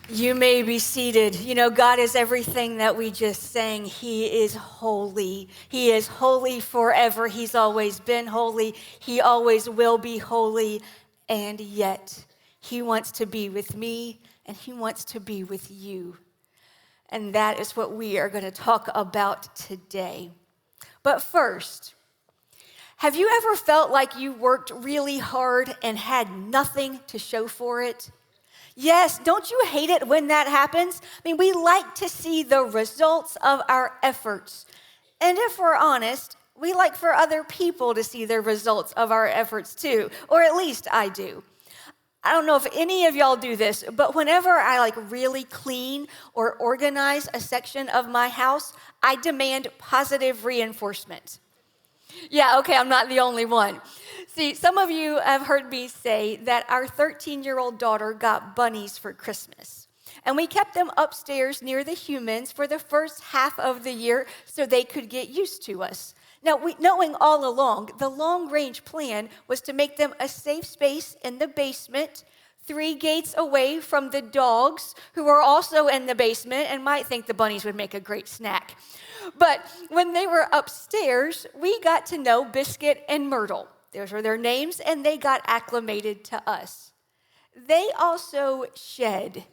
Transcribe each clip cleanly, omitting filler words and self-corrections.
You may be seated. You know, God is everything that we just sang. He is holy. He is holy forever. He's always been holy. He always will be holy. And yet, He wants to be with me and He wants to be with you. And that is what we are going to talk about today. But first, have you ever felt like you worked really hard and had nothing to show for it? Yes, don't you hate it when that happens? I mean, we like to see the results of our efforts. And if we're honest, we like for other people to see the results of our efforts too, or at least I do. I don't know if any of y'all do this, but whenever I really clean or organize a section of my house, I demand positive reinforcement. Yeah, okay, I'm not the only one. See, some of you have heard me say that our 13-year-old daughter got bunnies for Christmas. And we kept them upstairs near the humans for the first half of the year so they could get used to us. Now, knowing all along, the long-range plan was to make them a safe space in the basement, 3 gates away from the dogs, who are also in the basement and might think the bunnies would make a great snack. But when they were upstairs, we got to know Biscuit and Myrtle. Those were their names, and they got acclimated to us. They also shed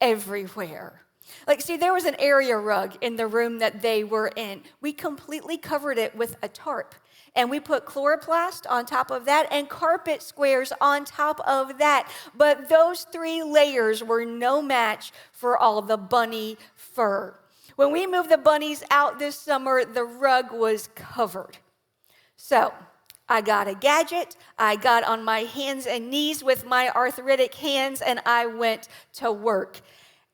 everywhere. See, there was an area rug in the room that they were in. We completely covered it with a tarp. And we put chloroplast on top of that and carpet squares on top of that. But those 3 layers were no match for all the bunny fur. When we moved the bunnies out this summer, the rug was covered. So I got a gadget. I got on my hands and knees with my arthritic hands, and I went to work.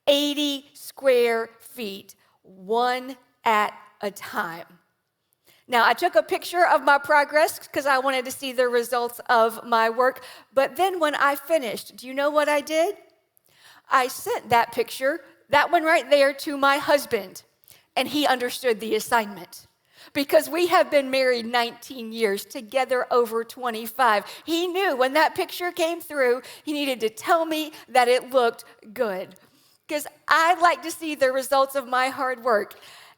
80 square feet, one at a time. Now, I took a picture of my progress because I wanted to see the results of my work. But then when I finished, do you know what I did? I sent that picture, that one right there, to my husband. And he understood the assignment. Because we have been married 19 years, together over 25. He knew when that picture came through, he needed to tell me that it looked good. Because I like to see the results of my hard work.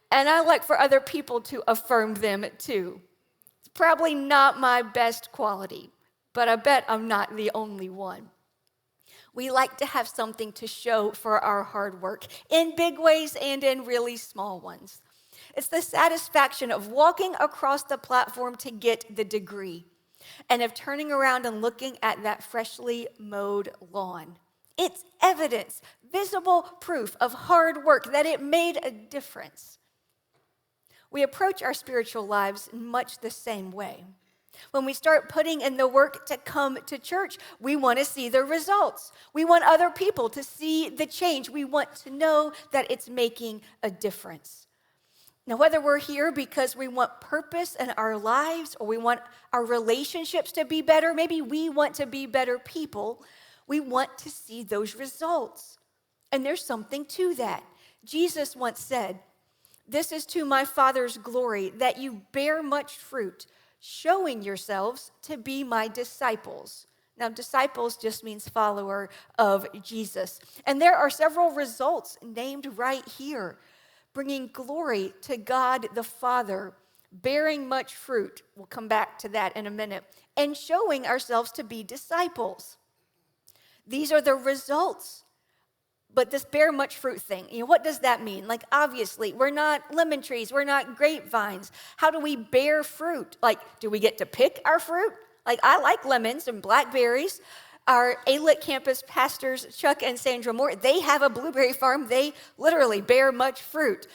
And I like for other people to affirm them too. It's probably not my best quality, but I bet I'm not the only one. We like to have something to show for our hard work, in big ways and in really small ones. It's the satisfaction of walking across the platform to get the degree, and of turning around and looking at that freshly mowed lawn. It's evidence, visible proof of hard work that it made a difference. We approach our spiritual lives in much the same way. When we start putting in the work to come to church, we want to see the results. We want other people to see the change. We want to know that it's making a difference. Now, whether we're here because we want purpose in our lives or we want our relationships to be better, maybe we want to be better people, we want to see those results. And there's something to that. Jesus once said, "This is to my Father's glory, that you bear much fruit, showing yourselves to be my disciples." Now, disciples just means follower of Jesus. And there are several results named right here. Bringing glory to God the Father, bearing much fruit, we'll come back to that in a minute, and showing ourselves to be disciples. These are the results. But this bear much fruit thing, what does that mean? Obviously, we're not lemon trees, we're not grapevines. How do we bear fruit? Do we get to pick our fruit? I like lemons and blackberries. Our A-Lit campus pastors, Chuck and Sandra Moore, they have a blueberry farm. They literally bear much fruit.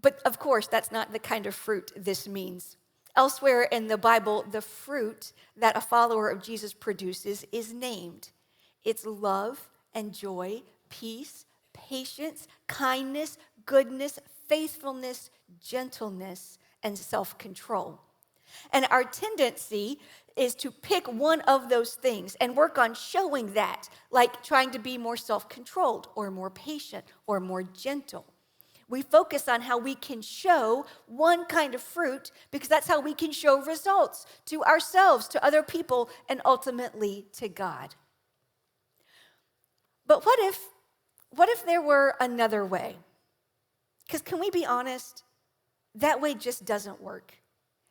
But of course, that's not the kind of fruit this means. Elsewhere in the Bible, the fruit that a follower of Jesus produces is named. It's love and joy, peace, patience, kindness, goodness, faithfulness, gentleness, and self-control. And our tendency is to pick one of those things and work on showing that, like trying to be more self-controlled or more patient or more gentle. We focus on how we can show one kind of fruit because that's how we can show results to ourselves, to other people, and ultimately to God. But what if there were another way? Because can we be honest? That way just doesn't work.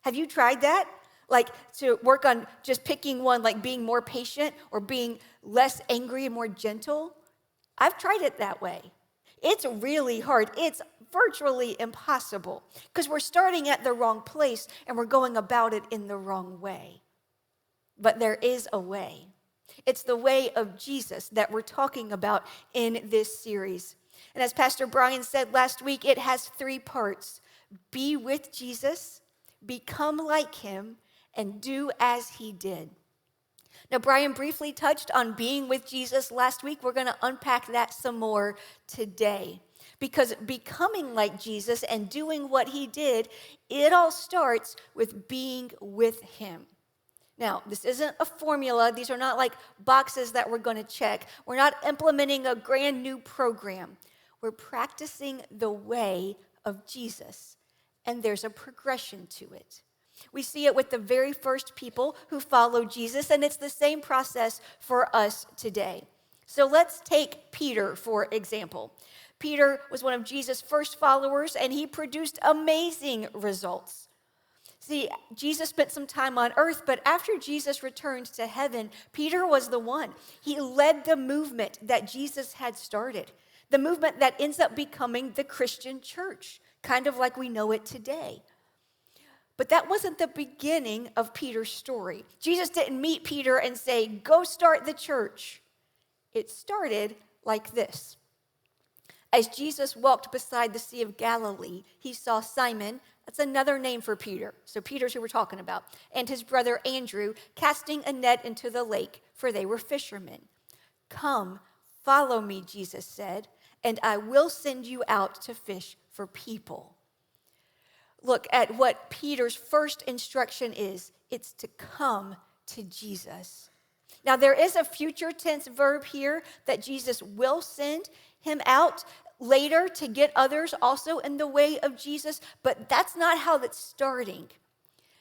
Have you tried that? Like to work on just picking one, like being more patient or being less angry and more gentle? I've tried it that way. It's really hard. It's virtually impossible because we're starting at the wrong place and we're going about it in the wrong way. But there is a way. It's the way of Jesus that we're talking about in this series. And as Pastor Brian said last week, it has 3 parts. Be with Jesus, become like him, and do as he did. Now, Brian briefly touched on being with Jesus last week. We're going to unpack that some more today. Because becoming like Jesus and doing what he did, it all starts with being with him. Now, this isn't a formula. These are not like boxes that we're going to check. We're not implementing a brand new program. We're practicing the way of Jesus, and there's a progression to it. We see it with the very first people who followed Jesus, and it's the same process for us today. So let's take Peter, for example. Peter was one of Jesus' first followers, and he produced amazing results. See, Jesus spent some time on earth, but after Jesus returned to heaven, Peter was the one. He led the movement that Jesus had started, the movement that ends up becoming the Christian church, kind of like we know it today. But that wasn't the beginning of Peter's story. Jesus didn't meet Peter and say, go start the church. It started like this. As Jesus walked beside the Sea of Galilee, he saw Simon, that's another name for Peter, so Peter's who we're talking about, and his brother Andrew casting a net into the lake, for they were fishermen. Come, follow me, Jesus said, and I will send you out to fish for people. Look at what Peter's first instruction is. It's to come to Jesus. Now, there is a future tense verb here that Jesus will send him out later to get others also in the way of Jesus, but that's not how that's starting.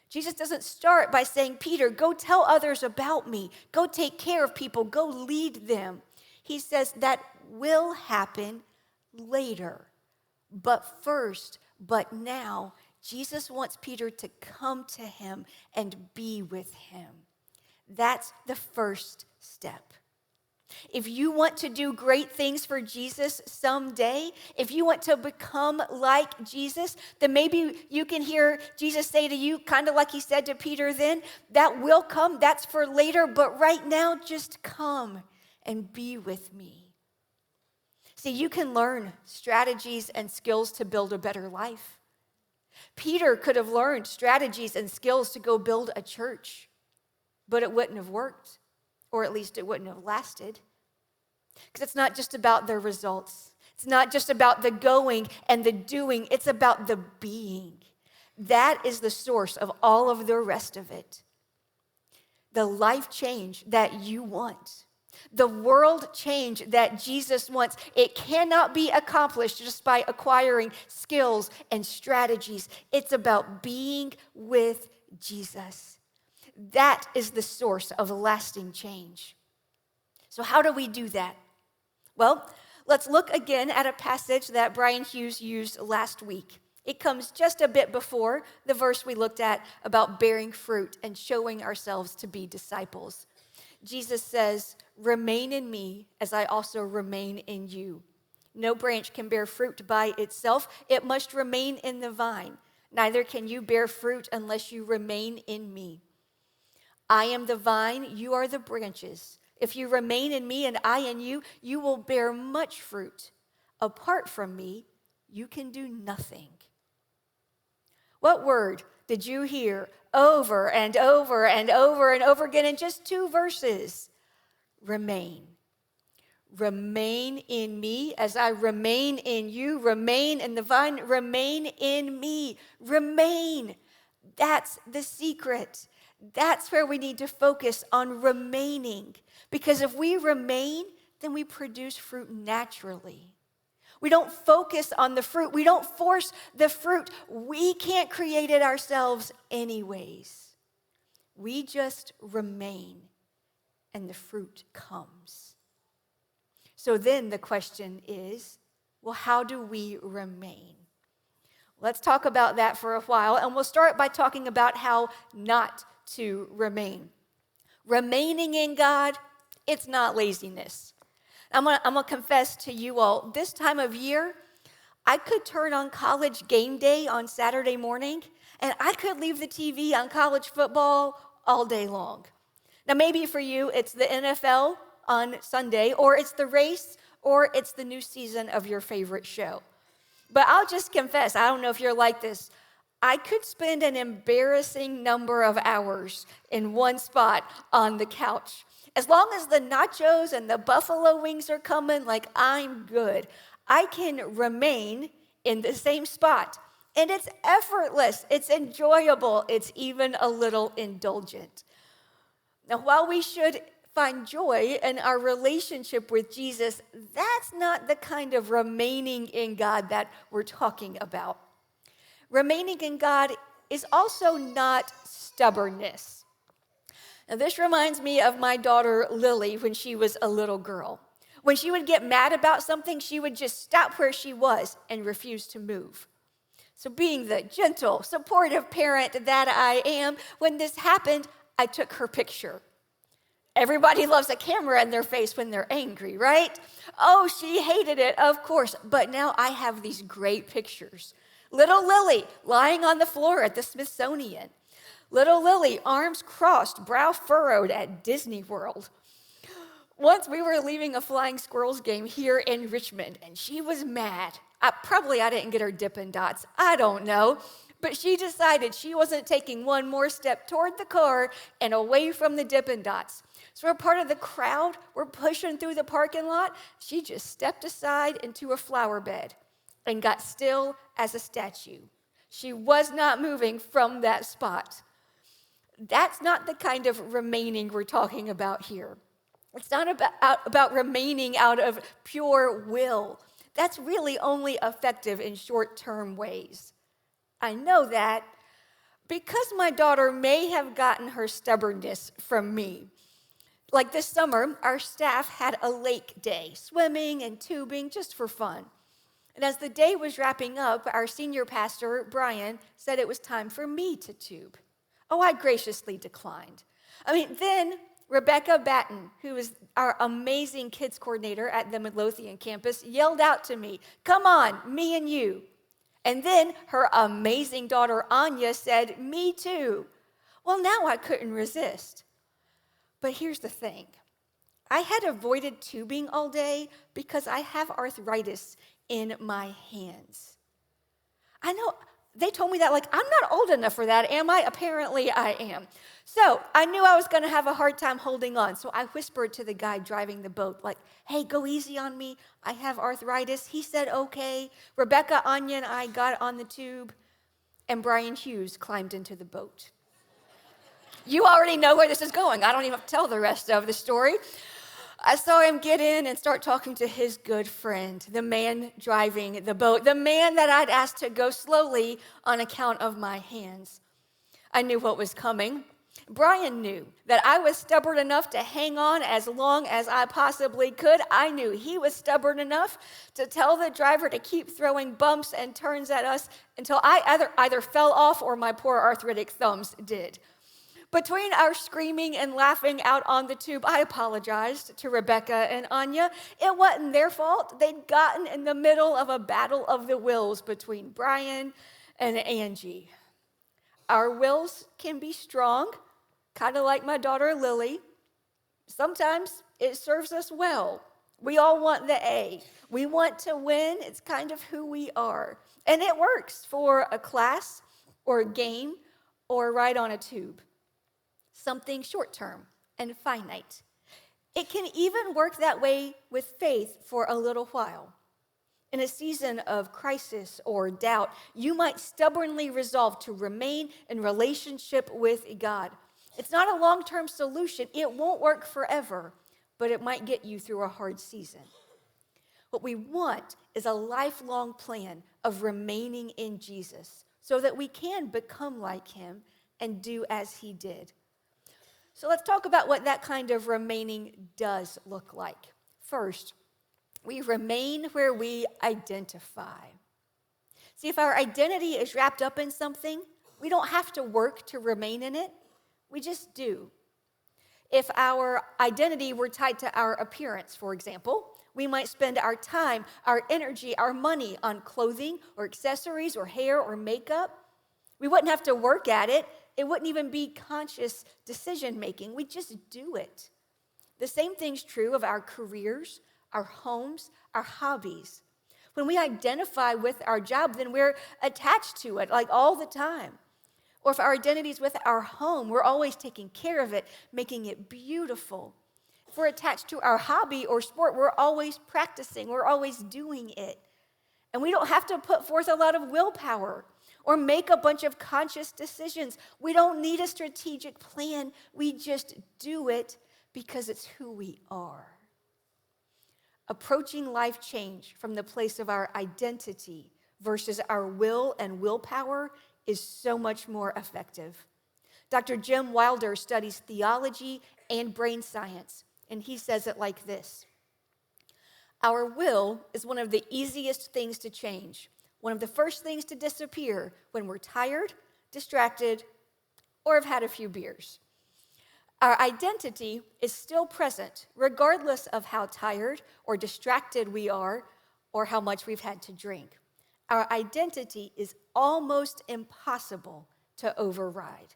Jesus doesn't start by saying, Peter, go tell others about me. Go take care of people. Go lead them. He says that will happen later. But first, but now, Jesus wants Peter to come to him and be with him. That's the first step. If you want to do great things for Jesus someday, if you want to become like Jesus, then maybe you can hear Jesus say to you, kind of like he said to Peter then, that will come, that's for later, but right now, just come and be with me. See, you can learn strategies and skills to build a better life. Peter could have learned strategies and skills to go build a church, but it wouldn't have worked, or at least it wouldn't have lasted. Because it's not just about the results. It's not just about the going and the doing. It's about the being. That is the source of all of the rest of it. The life change that you want. The world change that Jesus wants. It cannot be accomplished just by acquiring skills and strategies. It's about being with Jesus. That is the source of lasting change. So how do we do that? Well, let's look again at a passage that Brian Hughes used last week. It comes just a bit before the verse we looked at about bearing fruit and showing ourselves to be disciples. Jesus says, remain in me as I also remain in you. No branch can bear fruit by itself. It must remain in the vine. Neither can you bear fruit unless you remain in me. I am the vine, you are the branches. If you remain in me and I in you, you will bear much fruit. Apart from me, you can do nothing. What word did you hear over and over and over and over again in just 2 verses? Remain. Remain in me as I remain in you. Remain in the vine. Remain in me. Remain. That's the secret. That's where we need to focus on remaining. Because if we remain, then we produce fruit naturally. We don't focus on the fruit. We don't force the fruit. We can't create it ourselves anyways. We just remain, and the fruit comes. So then the question is, well, how do we remain? Let's talk about that for a while, and we'll start by talking about how not to remain. Remaining in God, it's not laziness. I'm gonna confess to you all, this time of year, I could turn on college game day on Saturday morning, and I could leave the TV on college football all day long. Now, maybe for you, it's the NFL on Sunday, or it's the race, or it's the new season of your favorite show. But I'll just confess, I don't know if you're like this, I could spend an embarrassing number of hours in one spot on the couch. As long as the nachos and the buffalo wings are coming, like I'm good. I can remain in the same spot. And it's effortless, it's enjoyable, it's even a little indulgent. Now, while we should find joy in our relationship with Jesus, that's not the kind of remaining in God that we're talking about. Remaining in God is also not stubbornness. Now, this reminds me of my daughter Lily when she was a little girl. When she would get mad about something, she would just stop where she was and refuse to move. So being the gentle, supportive parent that I am, when this happened, I took her picture. Everybody loves a camera in their face when they're angry, right? Oh, she hated it, of course. But now I have these great pictures. Little Lily lying on the floor at the Smithsonian. Little Lily, arms crossed, brow furrowed at Disney World. Once we were leaving a flying squirrels game here in Richmond, and she was mad. I didn't get her Dippin' Dots. I don't know. But she decided she wasn't taking one more step toward the car and away from the Dippin' Dots. So we're part of the crowd. We're pushing through the parking lot. She just stepped aside into a flower bed and got still as a statue. She was not moving from that spot. That's not the kind of remaining we're talking about here. It's not about remaining out of pure will. That's really only effective in short-term ways. I know that because my daughter may have gotten her stubbornness from me. Like this summer, our staff had a lake day, swimming and tubing just for fun. And as the day was wrapping up, our senior pastor, Brian, said it was time for me to tube. Oh, I graciously declined. Then Rebecca Batten, who is our amazing kids coordinator at the Midlothian campus, yelled out to me, "Come on, me and you." And then her amazing daughter, Anya, said, "Me too." Well, now I couldn't resist. But here's the thing. I had avoided tubing all day because I have arthritis in my hands. I know they told me that, like, I'm not old enough for that, am I? Apparently I am. So I knew I was going to have a hard time holding on. So I whispered to the guy driving the boat, like, "Hey, go easy on me. I have arthritis." He said, "Okay." Rebecca, Anya, and I got on the tube, and Brian Hughes climbed into the boat. You already know where this is going. I don't even have to tell the rest of the story. I saw him get in and start talking to his good friend, the man driving the boat, the man that I'd asked to go slowly on account of my hands. I knew what was coming. Brian knew that I was stubborn enough to hang on as long as I possibly could. I knew he was stubborn enough to tell the driver to keep throwing bumps and turns at us until I either fell off or my poor arthritic thumbs did. Between our screaming and laughing out on the tube, I apologized to Rebecca and Anya. It wasn't their fault. They'd gotten in the middle of a battle of the wills between Brian and Angie. Our wills can be strong, kind of like my daughter Lily. Sometimes it serves us well. We all want the A. We want to win. It's kind of who we are. And it works for a class or a game or a ride on a tube. Something short-term and finite. It can even work that way with faith for a little while. In a season of crisis or doubt, you might stubbornly resolve to remain in relationship with God. It's not a long-term solution. It won't work forever, but it might get you through a hard season. What we want is a lifelong plan of remaining in Jesus so that we can become like him and do as he did. So let's talk about what that kind of remaining does look like. First, we remain where we identify. See, if our identity is wrapped up in something, we don't have to work to remain in it. We just do. If our identity were tied to our appearance, for example, we might spend our time, our energy, our money on clothing or accessories or hair or makeup. We wouldn't have to work at it. It wouldn't even be conscious decision making. We just do it. The same thing's true of our careers, our homes, our hobbies. When we identify with our job, then we're attached to it like all the time. Or if our identity is with our home, we're always taking care of it, making it beautiful. If we're attached to our hobby or sport, we're always practicing, we're always doing it. And we don't have to put forth a lot of willpower or make a bunch of conscious decisions. We don't need a strategic plan. We just do it because it's who we are. Approaching life change from the place of our identity versus our will and willpower is so much more effective. Dr. Jim Wilder studies theology and brain science, and he says it like this. Our will is one of the easiest things to change, one of the first things to disappear when we're tired, distracted, or have had a few beers. Our identity is still present, regardless of how tired or distracted we are or how much we've had to drink. Our identity is almost impossible to override.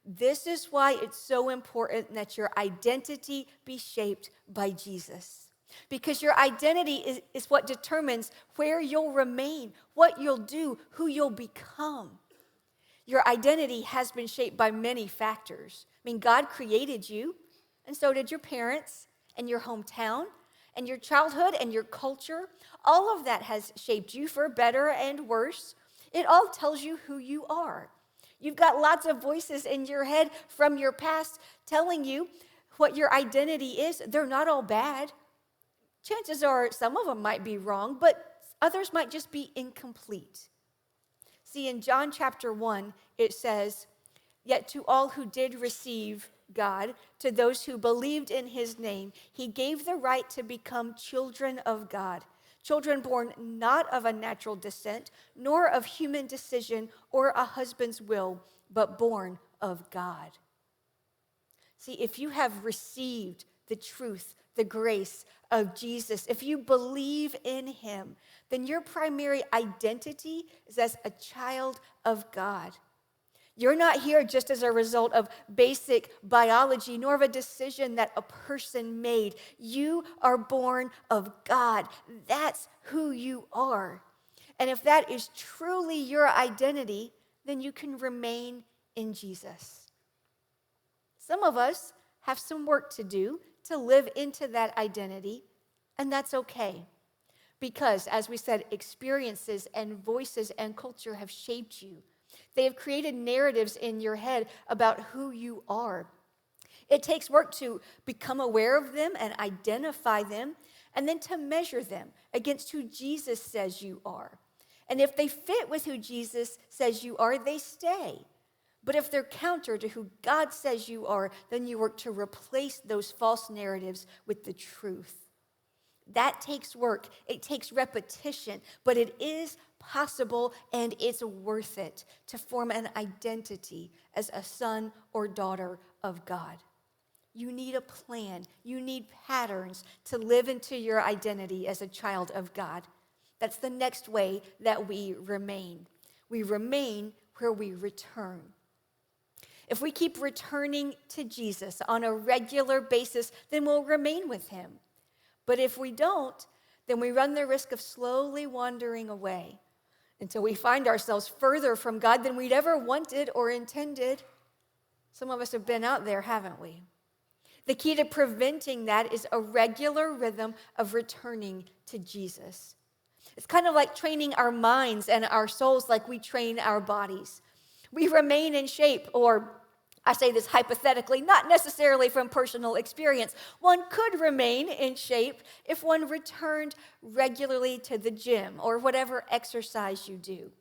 This is why it's so important that your identity be shaped by Jesus. Because your identity is what determines where you'll remain, what you'll do, who you'll become. Your identity has been shaped by many factors. I mean, God created you, and so did your parents, and your hometown, and your childhood, and your culture. All of that has shaped you for better and worse. It all tells you who you are. You've got lots of voices in your head from your past telling you what your identity is. They're not all bad. Chances are some of them might be wrong, but others might just be incomplete. See, in John chapter 1, it says, "Yet to all who did receive God, to those who believed in his name, he gave the right to become children of God, children born not of a natural descent, nor of human decision or a husband's will, but born of God." See, if you have received the truth, the grace of Jesus, if you believe in him, then your primary identity is as a child of God. You're not here just as a result of basic biology, nor of a decision that a person made. You are born of God. That's who you are. And if that is truly your identity, then you can remain in Jesus. Some of us have some work to do to live into that identity, and that's okay. Because, as we said, experiences and voices and culture have shaped you. They have created narratives in your head about who you are. It takes work to become aware of them and identify them, and then to measure them against who Jesus says you are. And if they fit with who Jesus says you are, they stay. But if they're counter to who God says you are, then you work to replace those false narratives with the truth. That takes work. It takes repetition, but it is possible and it's worth it to form an identity as a son or daughter of God. You need a plan. You need patterns to live into your identity as a child of God. That's the next way that we remain. We remain where we return. If we keep returning to Jesus on a regular basis, then we'll remain with him. But if we don't, then we run the risk of slowly wandering away until we find ourselves further from God than we'd ever wanted or intended. Some of us have been out there, haven't we? The key to preventing that is a regular rhythm of returning to Jesus. It's kind of like training our minds and our souls like we train our bodies. We remain in shape or I say this hypothetically, not necessarily from personal experience. One could remain in shape if one returned regularly to the gym or whatever exercise you do.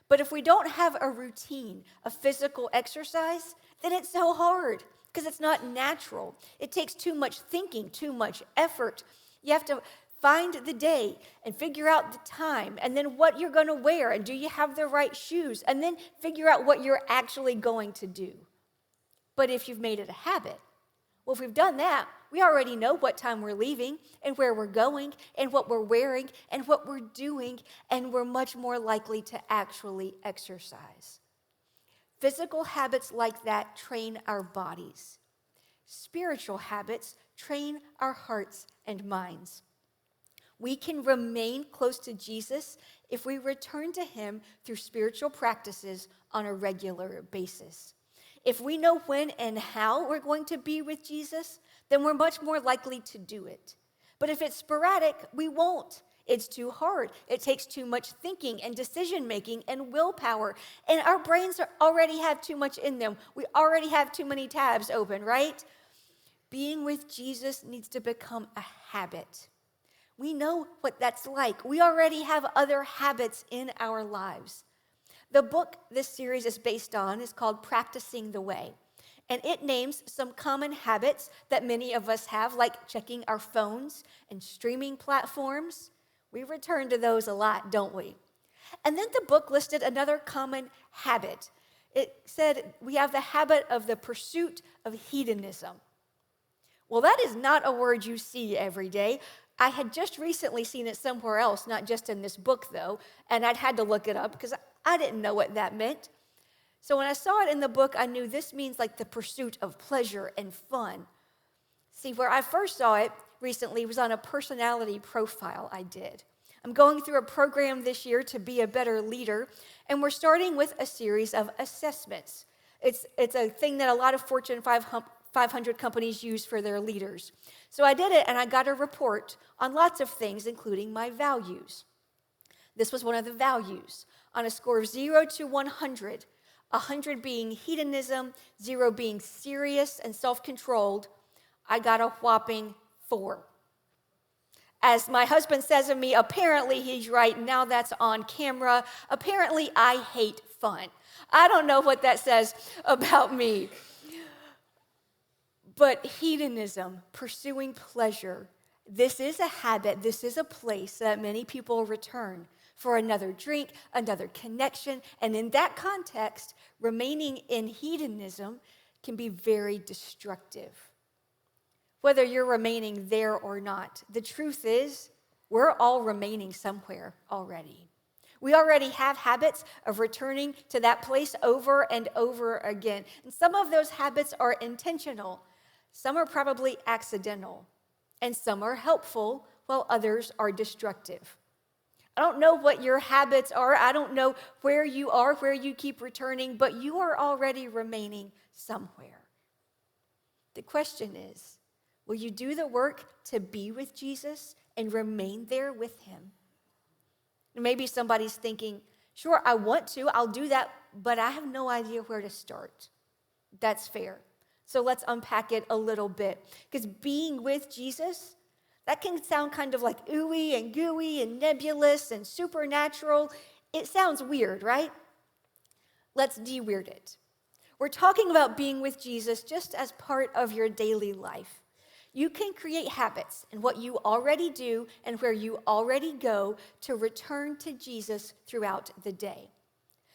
But if we don't have a routine of physical exercise, then it's so hard because it's not natural. It takes too much thinking, too much effort. You have to find the day and figure out the time and then what you're going to wear and do you have the right shoes and then figure out what you're actually going to do. But if you've made it a habit, well, if we've done that, we already know what time we're leaving and where we're going and what we're wearing and what we're doing, and we're much more likely to actually exercise. Physical habits like that train our bodies. Spiritual habits train our hearts and minds. We can remain close to Jesus if we return to him through spiritual practices on a regular basis. If we know when and how we're going to be with Jesus, then we're much more likely to do it. But if it's sporadic, we won't. It's too hard. It takes too much thinking and decision-making and willpower. And our brains already have too much in them. We already have too many tabs open, right? Being with Jesus needs to become a habit. We know what that's like. We already have other habits in our lives. The book this series is based on is called Practicing the Way, and it names some common habits that many of us have, like checking our phones and streaming platforms. We return to those a lot, don't we? And then the book listed another common habit. It said we have the habit of the pursuit of hedonism. Well, that is not a word you see every day. I had just recently seen it somewhere else, not just in this book, though, and I'd had to look it up because I didn't know what that meant. So when I saw it in the book, I knew this means like the pursuit of pleasure and fun. See, where I first saw it recently was on a personality profile I did. I'm going through a program this year to be a better leader, and we're starting with a series of assessments. It's a thing that a lot of Fortune 500 companies use for their leaders. So I did it, and I got a report on lots of things, including my values. This was one of the values. On a score of 0 to 100, 100 being hedonism, 0 being serious and self-controlled, I got a whopping 4. As my husband says of me, apparently he's right, now that's on camera, apparently I hate fun. I don't know what that says about me. But hedonism, pursuing pleasure, this is a habit, this is a place that many people return for another drink, another connection, and in that context, remaining in hedonism can be very destructive. Whether you're remaining there or not, the truth is, we're all remaining somewhere already. We already have habits of returning to that place over and over again. And some of those habits are intentional. Some are probably accidental. And some are helpful, while others are destructive. I don't know what your habits are. I don't know where you are, where you keep returning, but you are already remaining somewhere. The question is, will you do the work to be with Jesus and remain there with him? Maybe somebody's thinking, sure, I want to, I'll do that, but I have no idea where to start. That's fair. So let's unpack it a little bit. Because being with Jesus, that can sound kind of like ooey and gooey and nebulous and supernatural. It sounds weird, right? Let's de-weird it. We're talking about being with Jesus just as part of your daily life. You can create habits in what you already do and where you already go to return to Jesus throughout the day.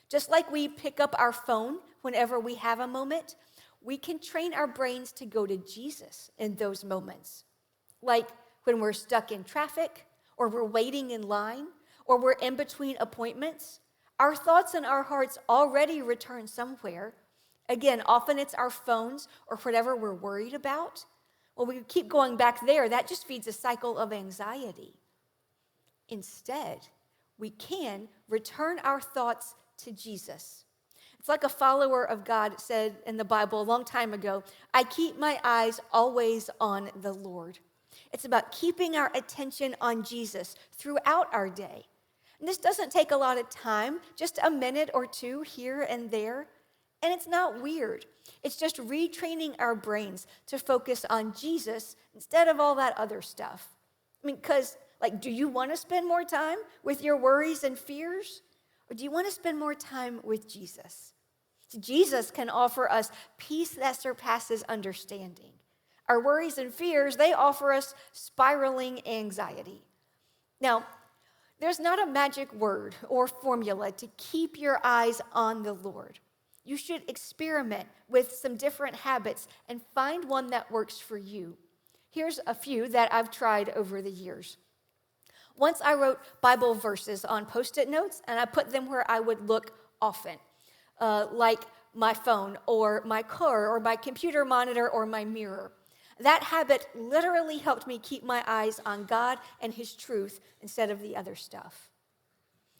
Just like we pick up our phone whenever we have a moment, we can train our brains to go to Jesus in those moments. Like when we're stuck in traffic, or we're waiting in line, or we're in between appointments, our thoughts and our hearts already return somewhere. Again, often it's our phones or whatever we're worried about. Well, we keep going back there. That just feeds a cycle of anxiety. Instead, we can return our thoughts to Jesus. It's like a follower of God said in the Bible a long time ago, I keep my eyes always on the Lord. It's about keeping our attention on Jesus throughout our day. And this doesn't take a lot of time, just a minute or two here and there. And it's not weird. It's just retraining our brains to focus on Jesus instead of all that other stuff. I mean, because, do you want to spend more time with your worries and fears? Or do you want to spend more time with Jesus? Jesus can offer us peace that surpasses understanding. Our worries and fears, they offer us spiraling anxiety. Now, there's not a magic word or formula to keep your eyes on the Lord. You should experiment with some different habits and find one that works for you. Here's a few that I've tried over the years. Once I wrote Bible verses on Post-it notes, and I put them where I would look often, like my phone or my car or my computer monitor or my mirror. That habit literally helped me keep my eyes on God and His truth instead of the other stuff.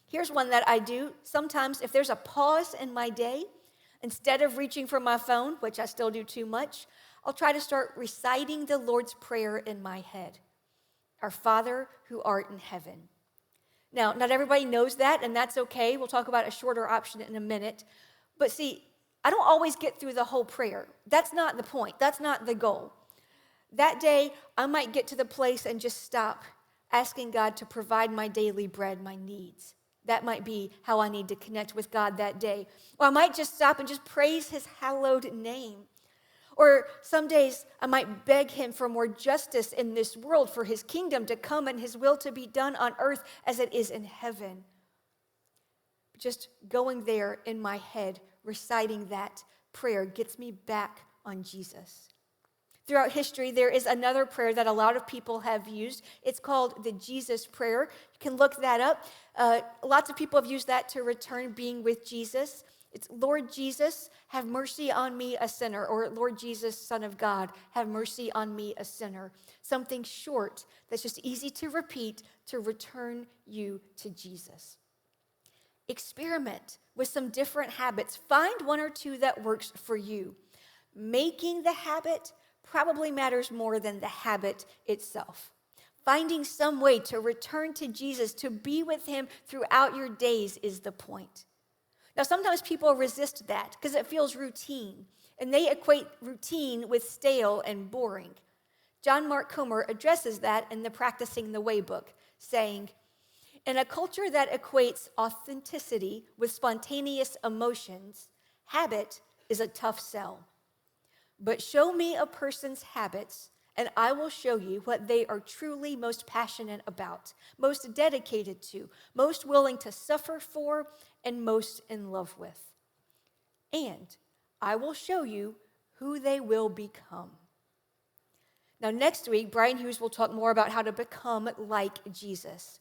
Here's one that I do. Sometimes if there's a pause in my day, instead of reaching for my phone, which I still do too much, I'll try to start reciting the Lord's Prayer in my head. Our Father who art in heaven. Now, not everybody knows that, and that's okay. We'll talk about a shorter option in a minute. But see, I don't always get through the whole prayer. That's not the point. That's not the goal. That day, I might get to the place and just stop asking God to provide my daily bread, my needs. That might be how I need to connect with God that day. Or I might just stop and just praise His hallowed name. Or some days I might beg Him for more justice in this world, for His kingdom to come and His will to be done on earth as it is in heaven. Just going there in my head, reciting that prayer gets me back on Jesus. Throughout history, there is another prayer that a lot of people have used. It's called the Jesus Prayer. You can look that up. Lots of people have used that to return being with Jesus. It's, Lord Jesus, have mercy on me, a sinner. Or, Lord Jesus, Son of God, have mercy on me, a sinner. Something short that's just easy to repeat to return you to Jesus. Experiment with some different habits. Find one or two that works for you. Making the habit probably matters more than the habit itself. Finding some way to return to Jesus, to be with Him throughout your days is the point. Now, sometimes people resist that because it feels routine, and they equate routine with stale and boring. John Mark Comer addresses that in the Practicing the Way book, saying, in a culture that equates authenticity with spontaneous emotions, habit is a tough sell. But show me a person's habits, and I will show you what they are truly most passionate about, most dedicated to, most willing to suffer for, and most in love with. And I will show you who they will become. Now, next week, Brian Hughes will talk more about how to become like Jesus.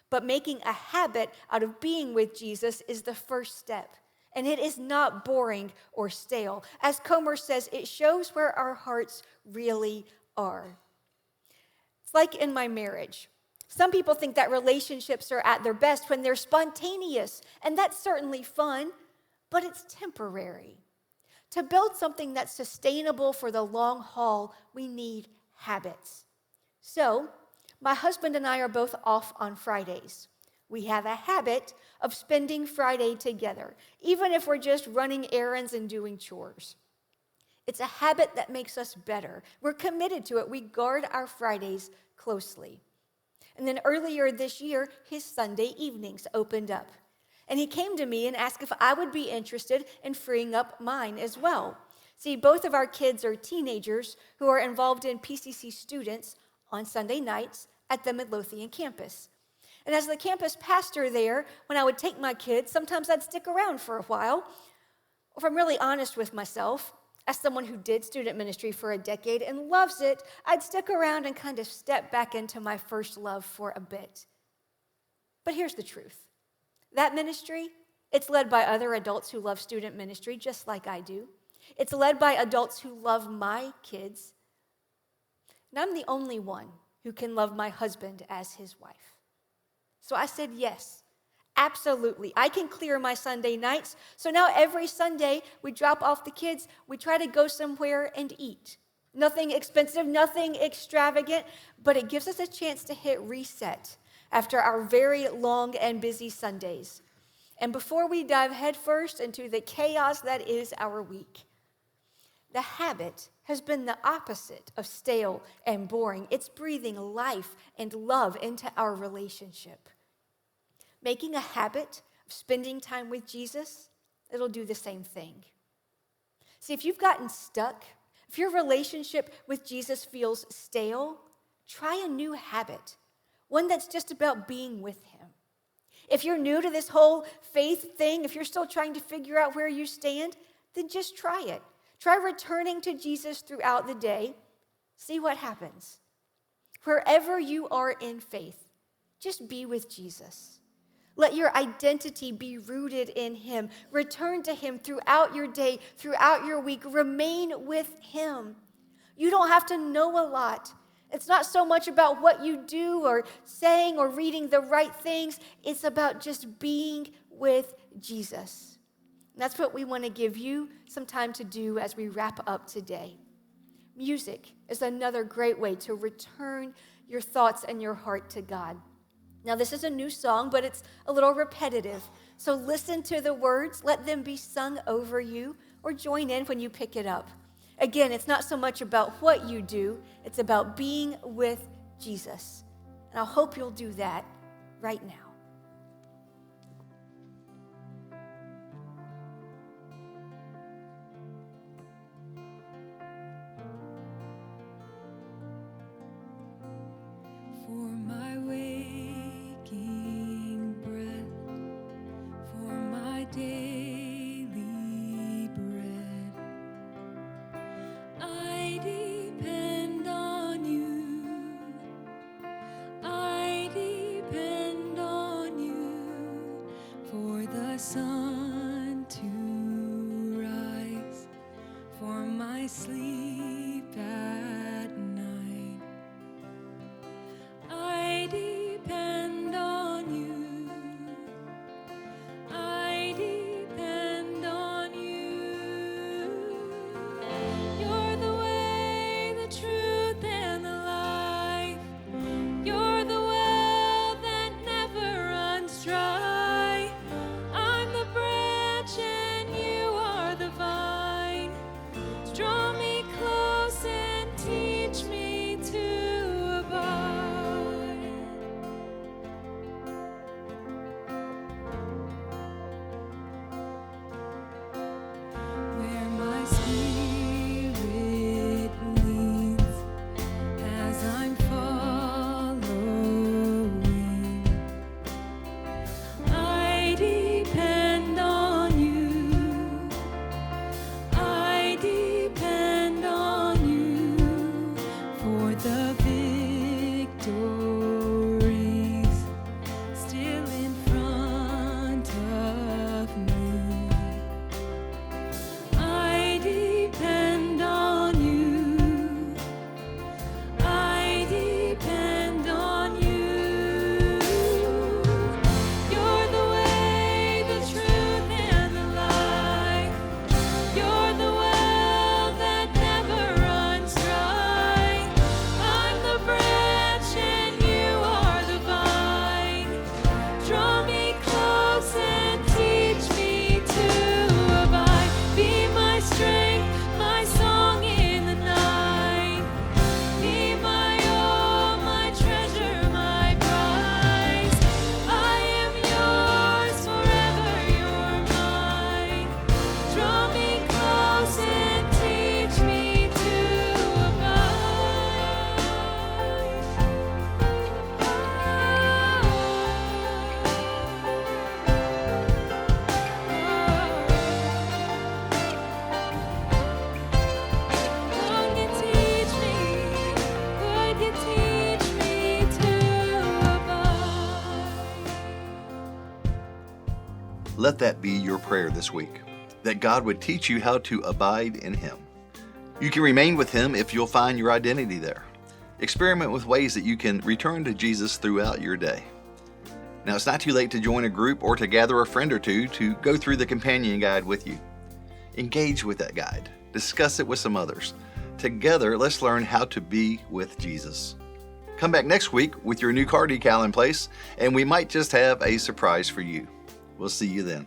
But making a habit out of being with Jesus is the first step. And it is not boring or stale. As Comer says, it shows where our hearts really are. It's like in my marriage. Some people think that relationships are at their best when they're spontaneous, and that's certainly fun, but it's temporary. To build something that's sustainable for the long haul, we need habits. So, my husband and I are both off on Fridays. We have a habit of spending Friday together, even if we're just running errands and doing chores. It's a habit that makes us better. We're committed to it. We guard our Fridays closely. And then earlier this year, his Sunday evenings opened up. And he came to me and asked if I would be interested in freeing up mine as well. See, both of our kids are teenagers who are involved in PCC students on Sunday nights at the Midlothian campus. And as the campus pastor there, when I would take my kids, sometimes I'd stick around for a while. If I'm really honest with myself, as someone who did student ministry for a decade and loves it, I'd stick around and kind of step back into my first love for a bit. But here's the truth. That ministry, it's led by other adults who love student ministry just like I do. It's led by adults who love my kids. And I'm the only one who can love my husband as his wife. So I said yes, absolutely. I can clear my Sunday nights. So now every Sunday we drop off the kids, we try to go somewhere and eat. Nothing expensive, nothing extravagant, but it gives us a chance to hit reset after our very long and busy Sundays. And before we dive headfirst into the chaos that is our week, the habit has been the opposite of stale and boring. It's breathing life and love into our relationship. Making a habit of spending time with Jesus, it'll do the same thing. See, if you've gotten stuck, if your relationship with Jesus feels stale, try a new habit, one that's just about being with him. If you're new to this whole faith thing, if you're still trying to figure out where you stand, then just try it. Try returning to Jesus throughout the day. See what happens. Wherever you are in faith, just be with Jesus. Let your identity be rooted in him. Return to him throughout your day, throughout your week. Remain with him. You don't have to know a lot. It's not so much about what you do or saying or reading the right things. It's about just being with Jesus. And that's what we want to give you some time to do as we wrap up today. Music is another great way to return your thoughts and your heart to God. Now, this is a new song, but it's a little repetitive. So listen to the words, let them be sung over you, or join in when you pick it up. Again, it's not so much about what you do, it's about being with Jesus. And I hope you'll do that right now. Sun to rise for my sleep at night. I depend on you. I depend on you. You're the way, the truth, and the life. You're the well that never runs dry. Let that be your prayer this week, that God would teach you how to abide in Him. You can remain with Him if you'll find your identity there. Experiment with ways that you can return to Jesus throughout your day. Now, it's not too late to join a group or to gather a friend or two to go through the companion guide with you. Engage with that guide. Discuss it with some others. Together, let's learn how to be with Jesus. Come back next week with your new car decal in place, and we might just have a surprise for you. We'll see you then.